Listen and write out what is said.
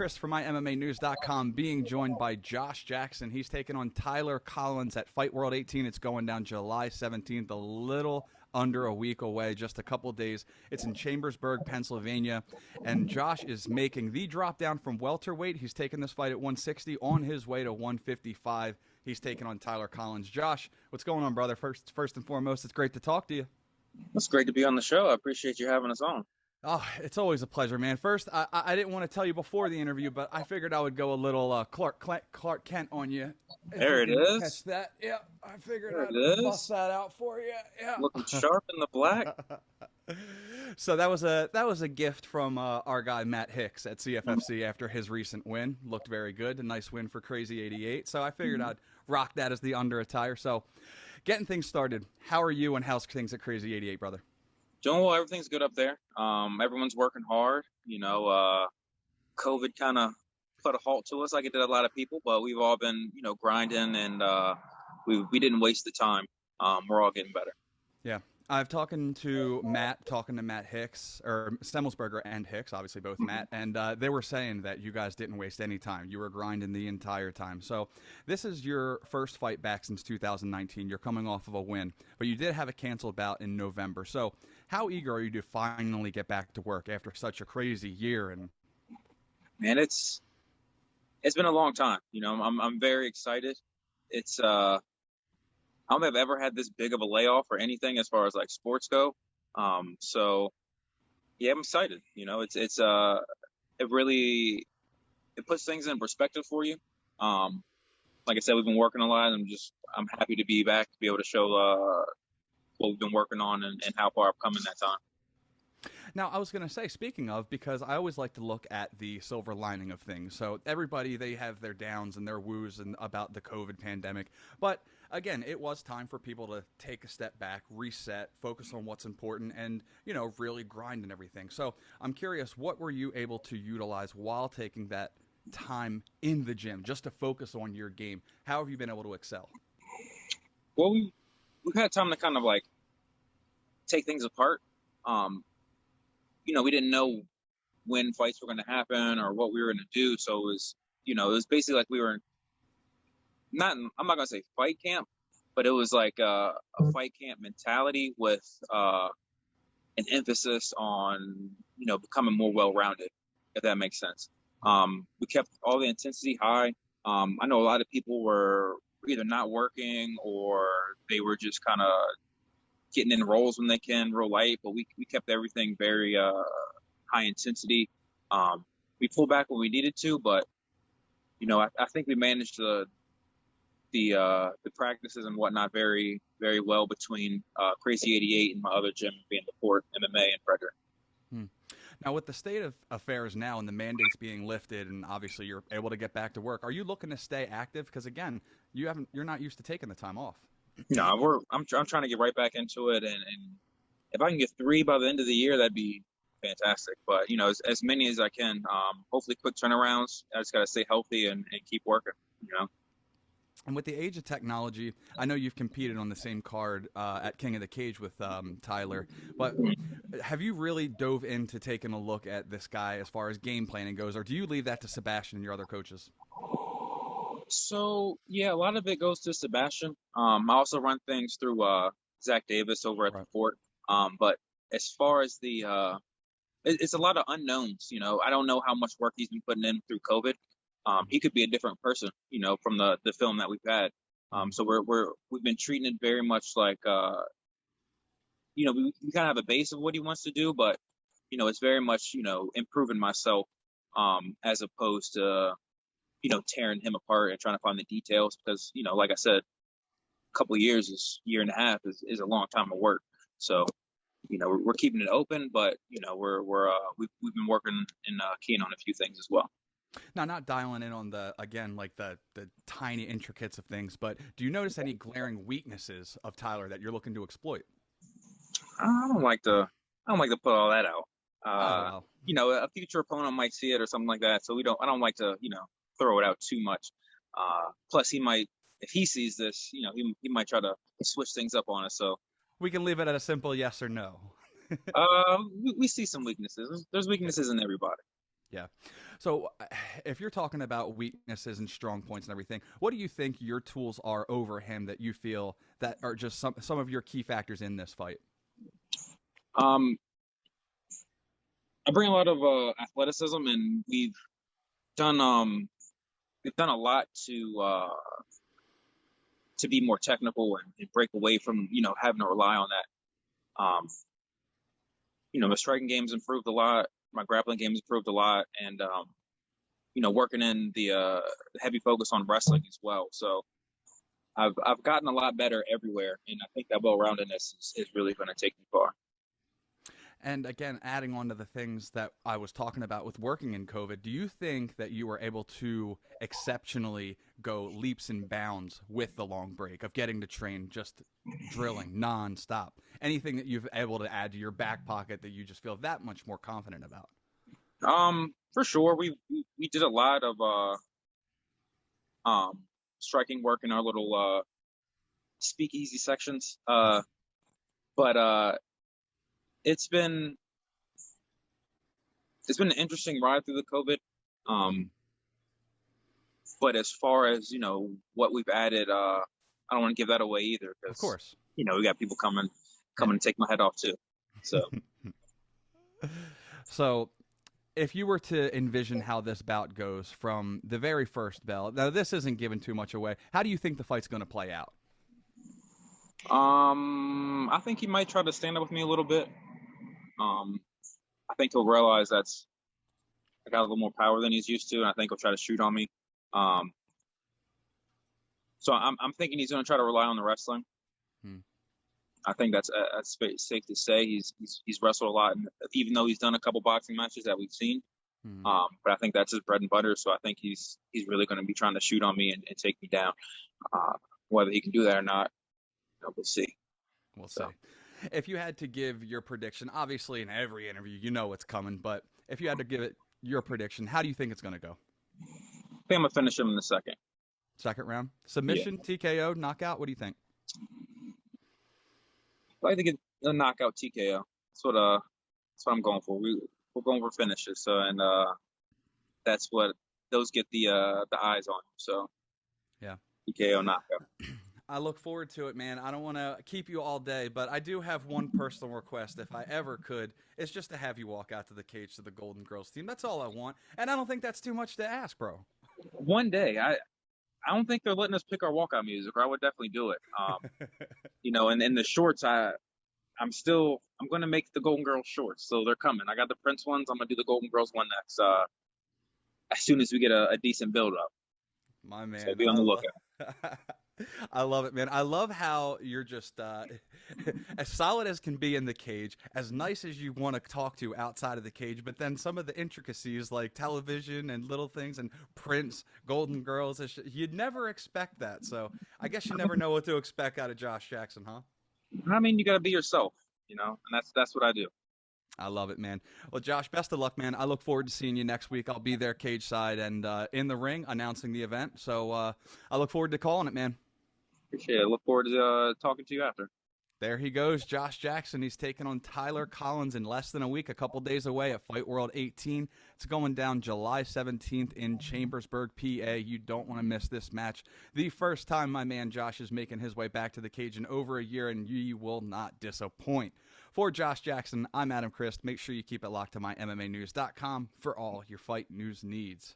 Chris from MyMMANews.com, being joined by Josh Jackson. He's taking on Tyler Collins at Fight World 18. It's going down July 17th, a little under a week away, just a couple days. It's in Chambersburg, Pennsylvania, and Josh is making the drop down from welterweight. He's taking this fight at 160 on his way to 155. He's taking on Tyler Collins. Josh, what's going on, brother? First and foremost, it's great to talk to you. It's great to be on the show. I appreciate you having us on. Oh, it's always a pleasure, man. First, I didn't want to tell you before the interview, but I figured I would go a little Clark Kent on you. There it is. Catch that? Yeah, I figured I'd bust that out for you. Yeah, looking sharp in the black. So that was a gift from our guy Matt Hicks at CFFC after his recent win. Looked very good. A nice win for Crazy 88. So I figured I'd rock that as the under attire. So getting things started, how are you and how's things at Crazy 88, brother? Doing well. Everything's good up there. Everyone's working hard. COVID kind of put a halt to us like it did a lot of people, but we've all been, grinding, and we didn't waste the time. We're all getting better. Yeah. I've talking to Matt Hicks, or Stemmelsberger and Hicks, obviously both Matt, and they were saying that you guys didn't waste any time. You were grinding the entire time. So this is your first fight back since 2019. You're coming off of a win, but you did have a canceled bout in November. So how eager are you to finally get back to work after such a crazy year? And man, it's been a long time. I'm very excited. It's I don't think I've ever had this big of a layoff or anything as far as like sports go. So yeah, I'm excited. It puts things in perspective for you. Like I said, we've been working a lot. I'm happy to be back to be able to show what we've been working on and how far I've come in that time. Now, I was going to say, speaking of, because I always like to look at the silver lining of things. So everybody, they have their downs and their woos and about the COVID pandemic. But again, it was time for people to take a step back, reset, focus on what's important, and, really grind and everything. So I'm curious, what were you able to utilize while taking that time in the gym just to focus on your game? How have you been able to excel? Well, we've had time to kind of like take things apart. We didn't know when fights were going to happen or what we were going to do. So it was basically like we were I'm not going to say fight camp, but it was like a fight camp mentality with an emphasis on, becoming more well-rounded, if that makes sense. We kept all the intensity high. I know a lot of people were either not working or they were just kind of getting in rolls when they can, real light, but we kept everything very high intensity. We pulled back when we needed to, but I think we managed the practices and whatnot very, very well between Crazy 88 and my other gym, being the Fort MMA in Frederick. Now, with the state of affairs now and the mandates being lifted, and obviously you're able to get back to work, are you looking to stay active? Because again, you're not used to taking the time off. No, I'm trying to get right back into it, and if I can get 3 by the end of the year, that'd be fantastic. But as many as I can. Hopefully, quick turnarounds. I just gotta stay healthy and keep working. And with the age of technology, I know you've competed on the same card at King of the Cage with Tyler, but have you really dove into taking a look at this guy as far as game planning goes, or do you leave that to Sebastian and your other coaches? So yeah, a lot of it goes to Sebastian. I also run things through Zach Davis over at the Fort. But as far as it's a lot of unknowns. I don't know how much work he's been putting in through COVID. He could be a different person, from the film that we've had. So we've been treating it very much like, we kind of have a base of what he wants to do, but it's very much, improving myself, as opposed to tearing him apart and trying to find the details, because, like I said, a couple of years, year and a half is a long time of work. So, we're keeping it open, but, we've been working and keying on a few things as well. Now, not dialing in on the tiny intricacies of things, but do you notice any glaring weaknesses of Tyler that you're looking to exploit? I don't like to put all that out. Wow. A future opponent might see it or something like that. So I don't like to, throw it out too much. Plus he might, if he sees this, he might try to switch things up on us. So we can leave it at a simple yes or no. we see some weaknesses. There's weaknesses in everybody. Yeah. So, if you're talking about weaknesses and strong points and everything, what do you think your tools are over him that you feel that are just some of your key factors in this fight? Um, I bring a lot of athleticism, and done we've done a lot to be more technical and break away from having to rely on that. My striking game's improved a lot, my grappling game's improved a lot, and working in the heavy focus on wrestling as well. So I've gotten a lot better everywhere, and I think that well-roundedness is really going to take me far. And again, adding on to the things that I was talking about with working in COVID, do you think that you were able to exceptionally go leaps and bounds with the long break of getting to train just drilling nonstop? Anything that you've able to add to your back pocket that you just feel that much more confident about? For sure, we did a lot of striking work in our little speakeasy sections. But it's been an interesting ride through the COVID. Um, but as far as what we've added, I don't want to give that away either Of because course. we got people coming Yeah. to take my head off too. So So, if you were to envision how this bout goes from the very first bell, now this isn't giving too much away. How do you think the fight's going to play out? I think he might try to stand up with me a little bit. Um, I think he'll realize I got a little more power than he's used to, and I think he'll try to shoot on me. Um, so I'm thinking he's going to try to rely on the wrestling. Hmm. I think that's safe to say. He's wrestled a lot, and even though he's done a couple boxing matches that we've seen, Hmm. but I think that's his bread and butter. So I think he's really going to be trying to shoot on me and take me down. Whether he can do that or not, we'll see. We'll see. So If you had to give your prediction, obviously in every interview you know what's coming, but if you had to give it your prediction, how do you think it's going to go? I think I'm gonna finish him in the second. Second round, Yeah, submission, TKO, knockout. What do you think? I like to get a knockout TKO. That's what I'm going for. We're going for finishes. So and that's what those get the eyes on. So Yeah. TKO knockout. I look forward to it, man. I don't want to keep you all day, but I do have one personal request, if I ever could. It's just to have you walk out to the cage to the Golden Girls team. That's all I want, and I don't think that's too much to ask, bro. One day, I don't think they're letting us pick our walkout music, or I would definitely do it. And in the shorts, I'm gonna make the Golden Girls shorts, so they're coming. I got the Prince ones. I'm gonna do the Golden Girls one next. As soon as we get a decent build up, My so man, be on the lookout. I love it, man. I love how you're just as solid as can be in the cage, as nice as you want to talk to outside of the cage, but then some of the intricacies like television and little things and Prince, Golden Girls, you'd never expect that. So I guess you never know what to expect out of Josh Jackson, huh? I mean, you gotta be yourself, and that's what I do. I love it, man. Well, Josh, best of luck, man. I look forward to seeing you next week. I'll be there cage side and in the ring announcing the event. So I look forward to calling it, man. Appreciate it. Look forward to talking to you after. There he goes, Josh Jackson. He's taking on Tyler Collins in less than a week, a couple days away at Fight World 18. It's going down July 17th in Chambersburg, PA. You don't want to miss this match. The first time my man Josh is making his way back to the cage in over a year, and you will not disappoint. For Josh Jackson, I'm Adam Christ. Make sure you keep it locked to MyMMANews.com for all your fight news needs.